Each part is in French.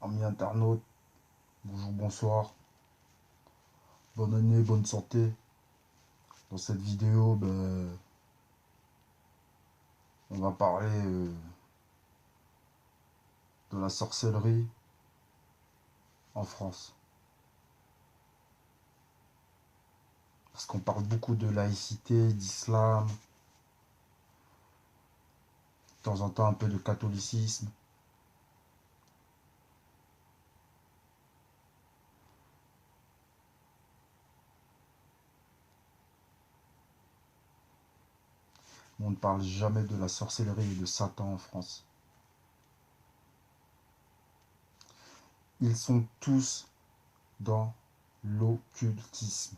Amis internautes, bonjour, bonsoir, bonne année, bonne santé. Dans cette vidéo, on va parler de la sorcellerie en France. Parce qu'on parle beaucoup de laïcité, d'islam, de temps en temps un peu de catholicisme. Mais on ne parle jamais de la sorcellerie et de Satan en France. Ils sont tous dans l'occultisme.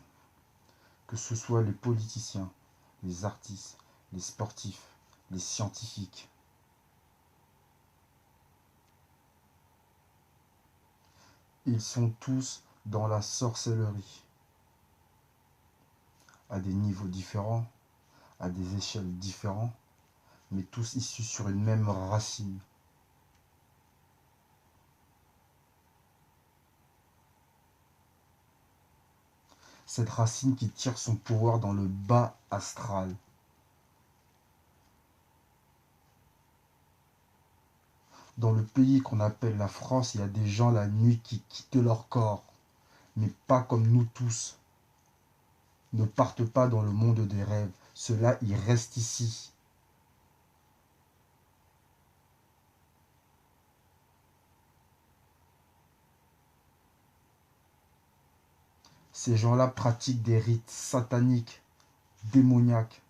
Que ce soit les politiciens, les artistes, les sportifs, les scientifiques. Ils sont tous dans la sorcellerie, à des niveaux différents, à des échelles différentes, mais tous issus sur une même racine. Cette racine qui tire son pouvoir dans le bas astral. Dans le pays qu'on appelle la France, il y a des gens la nuit qui quittent leur corps, mais pas comme nous tous. Ne partent pas dans le monde des rêves. Ceux-là, ils restent ici. Ces gens-là pratiquent des rites sataniques, démoniaques.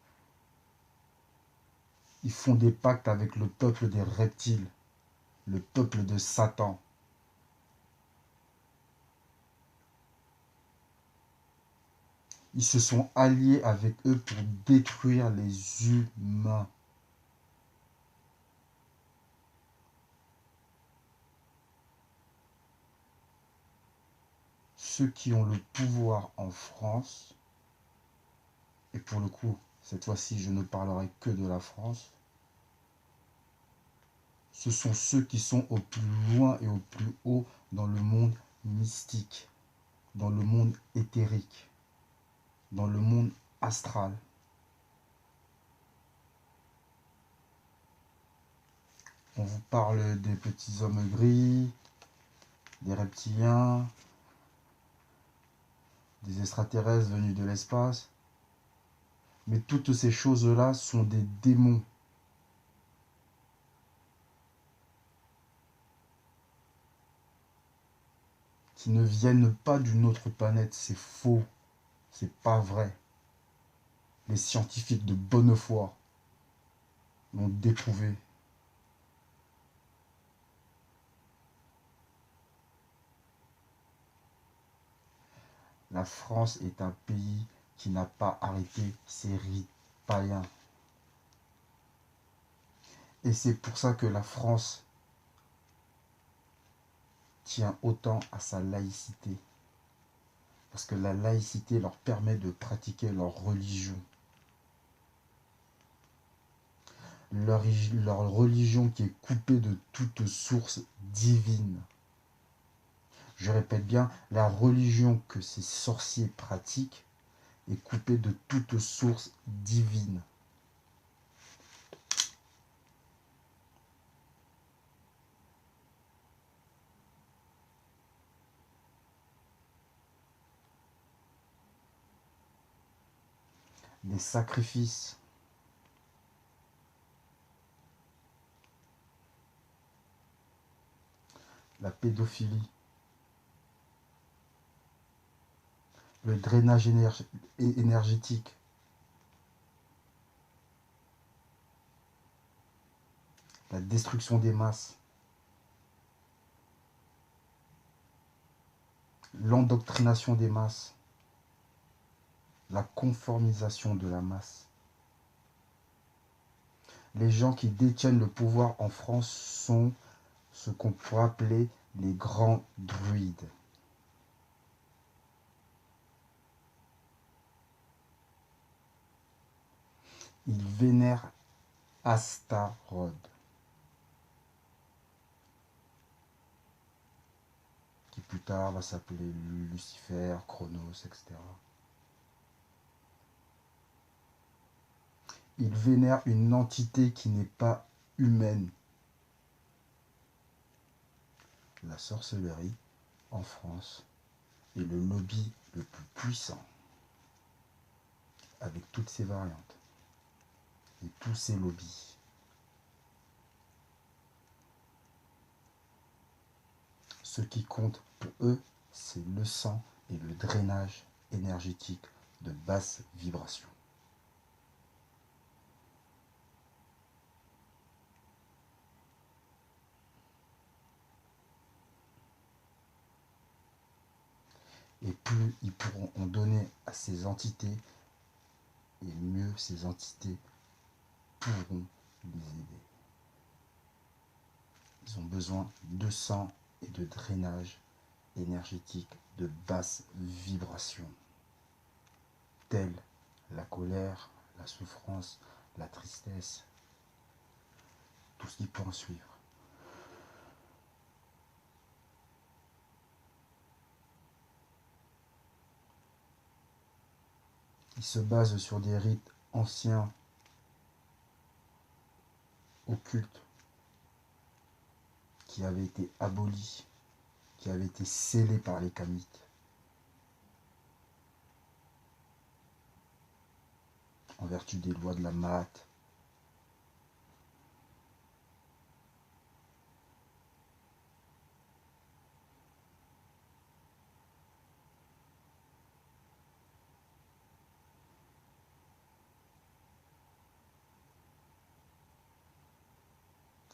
Ils font des pactes avec le peuple des reptiles, le peuple de Satan. Ils se sont alliés avec eux pour détruire les humains. Ceux qui ont le pouvoir en France, et pour le coup, cette fois-ci, je ne parlerai que de la France, ce sont ceux qui sont au plus loin et au plus haut dans le monde mystique, dans le monde éthérique, dans le monde astral. On vous parle des petits hommes gris, des reptiliens, des extraterrestres venus de l'espace. Mais toutes ces choses-là sont des démons. Qui ne viennent pas d'une autre planète. C'est faux. C'est pas vrai. Les scientifiques de bonne foi l'ont déprouvé. La France est un pays qui n'a pas arrêté ses rites païens. Et c'est pour ça que la France tient autant à sa laïcité. Parce que la laïcité leur permet de pratiquer leur religion. Leur religion qui est coupée de toute source divine. Je répète bien, la religion que ces sorciers pratiquent est coupée de toute source divine. Des sacrifices, la pédophilie, le drainage énergétique, la destruction des masses, l'endoctrination des masses, la conformisation de la masse. Les gens qui détiennent le pouvoir en France sont ce qu'on pourrait appeler les grands druides. Ils vénèrent Astarode. tard va s'appeler Lucifer, Chronos, etc. Il vénère une entité qui n'est pas humaine. La sorcellerie, en France, est le lobby le plus puissant, avec toutes ses variantes et tous ses lobbies. Ce qui compte pour eux, c'est le sang et le drainage énergétique de basse vibration. Et plus ils pourront en donner à ces entités, et mieux ces entités pourront les aider. Ils ont besoin de sang et de drainage énergétique de basse vibration, telle la colère, la souffrance, la tristesse, tout ce qui peut en suivre. Il se base sur des rites anciens, occultes, qui avaient été abolis, qui avaient été scellés par les kamites, en vertu des lois de la Maat.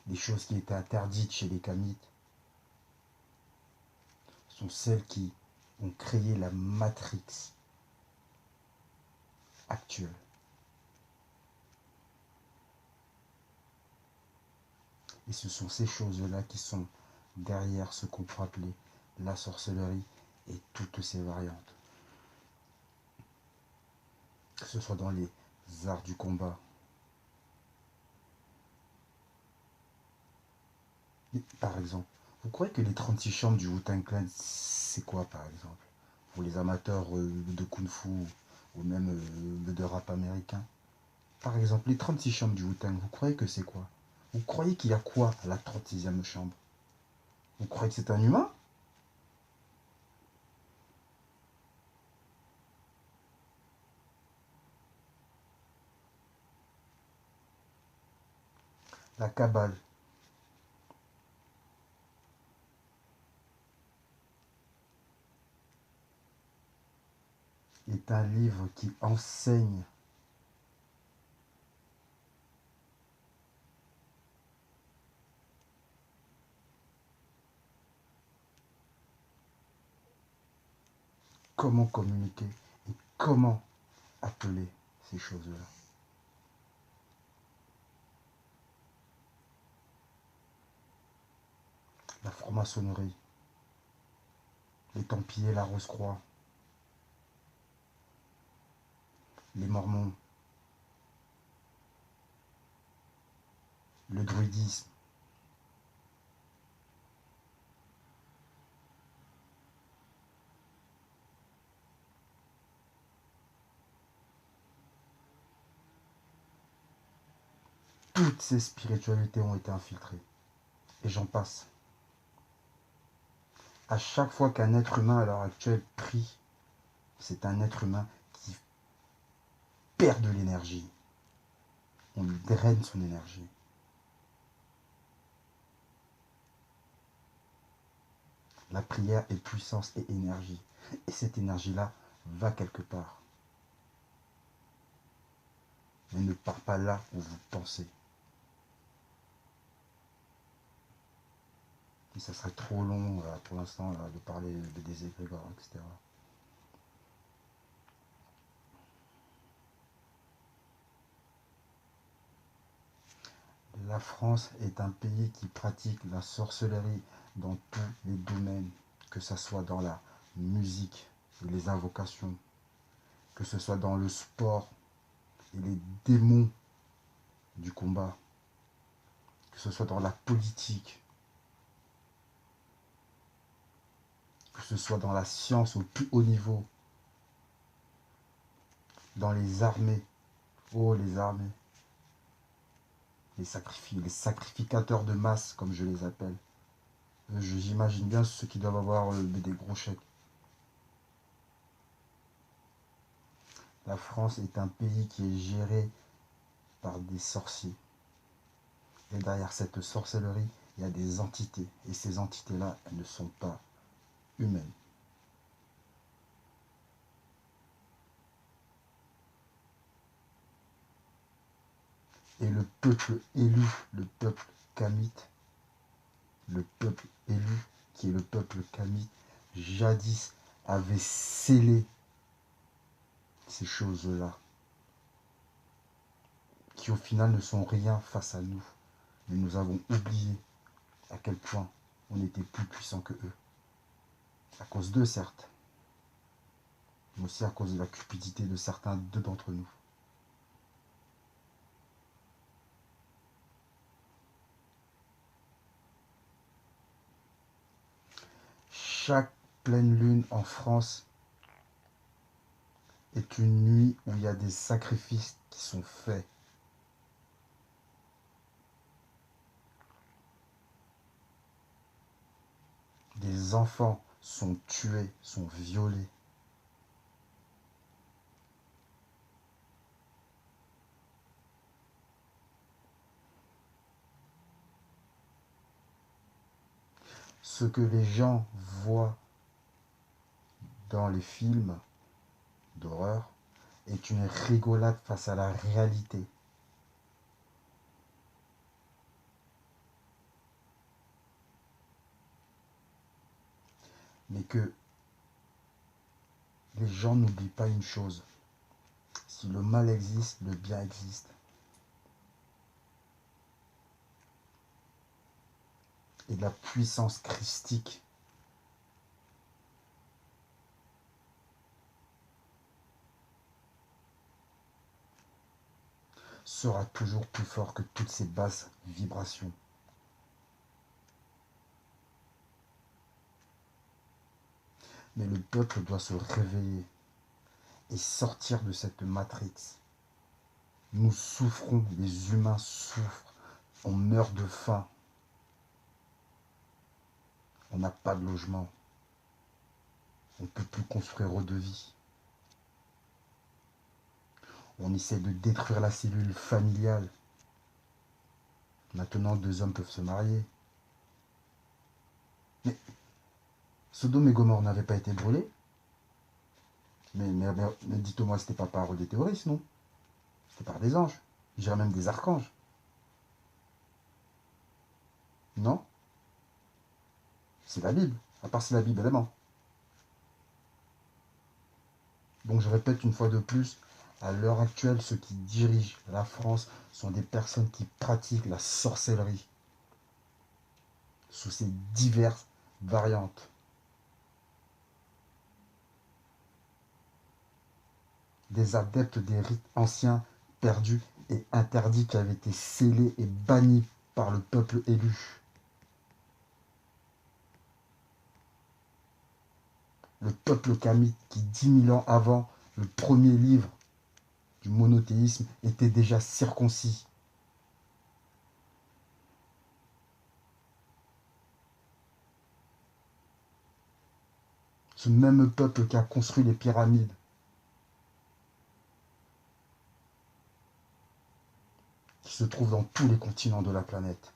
Les choses qui étaient interdites chez les kamites sont celles qui ont créé la matrix actuelle. Et ce sont ces choses-là qui sont derrière ce qu'on peut appeler la sorcellerie et toutes ses variantes. Que ce soit dans les arts du combat. Et par exemple, vous croyez que les 36 chambres du Wu-Tang Clan, c'est quoi par exemple? Pour les amateurs de kung-fu ou même de rap américain. Par exemple, les 36 chambres du Wu-Tang, vous croyez que c'est quoi? Vous croyez qu'il y a quoi à la 36e chambre? Vous croyez que c'est un humain? La Kabbale est un livre qui enseigne comment communiquer et comment appeler ces choses-là. La franc-maçonnerie, les Templiers, la Rose-Croix, les Mormons, le druidisme, toutes ces spiritualités ont été infiltrées. Et j'en passe. À chaque fois qu'un être humain à l'heure actuelle prie, c'est un être humain qui perd de l'énergie. On lui draine son énergie. La prière est puissance et énergie. Et cette énergie-là va quelque part. Mais ne part pas là où vous pensez. Et ça serait trop long pour l'instant de parler des égrégores, etc. La France est un pays qui pratique la sorcellerie dans tous les domaines, que ce soit dans la musique et les invocations, que ce soit dans le sport et les démons du combat, que ce soit dans la politique, que ce soit dans la science au plus haut niveau, dans les armées, oh les armées, les sacrificateurs de masse, comme je les appelle. J'imagine bien ceux qui doivent avoir des gros chèques. La France est un pays qui est géré par des sorciers. Et derrière cette sorcellerie, il y a des entités. Et ces entités-là, elles ne sont pas humaines. Et le peuple élu, le peuple kamite, le peuple élu, qui est le peuple kamite, jadis avait scellé ces choses-là, qui au final ne sont rien face à nous. Mais nous avons oublié à quel point on était plus puissant que eux. À cause d'eux, certes, mais aussi à cause de la cupidité de certains d'entre nous. Chaque pleine lune en France est une nuit où il y a des sacrifices qui sont faits. Des enfants sont tués, sont violés. Ce que les gens voient dans les films d'horreur est une rigolade face à la réalité. Mais que les gens n'oublient pas une chose. Si le mal existe, le bien existe. Et la puissance christique sera toujours plus fort que toutes ces basses vibrations. Mais le peuple doit se réveiller et sortir de cette matrix. Nous souffrons, les humains souffrent, on meurt de faim, on n'a pas de logement, on ne peut plus construire de vie. On essaie de détruire la cellule familiale. Maintenant, 2 hommes peuvent se marier. Mais Sodome et Gomorrhe n'avaient pas été brûlés. Mais dites-moi, c'était pas par des terroristes, non? C'était par des anges. Je dirais même des archanges. Non? C'est la Bible. À part si la Bible, elle ment. Donc je répète une fois de plus, à l'heure actuelle, ceux qui dirigent la France sont des personnes qui pratiquent la sorcellerie sous ses diverses variantes. Des adeptes des rites anciens, perdus et interdits qui avaient été scellés et bannis par le peuple élu. Le peuple kamite qui, 10 000 ans avant le premier livre du monothéisme, était déjà circoncis. Ce même peuple qui a construit les pyramides, qui se trouve dans tous les continents de la planète.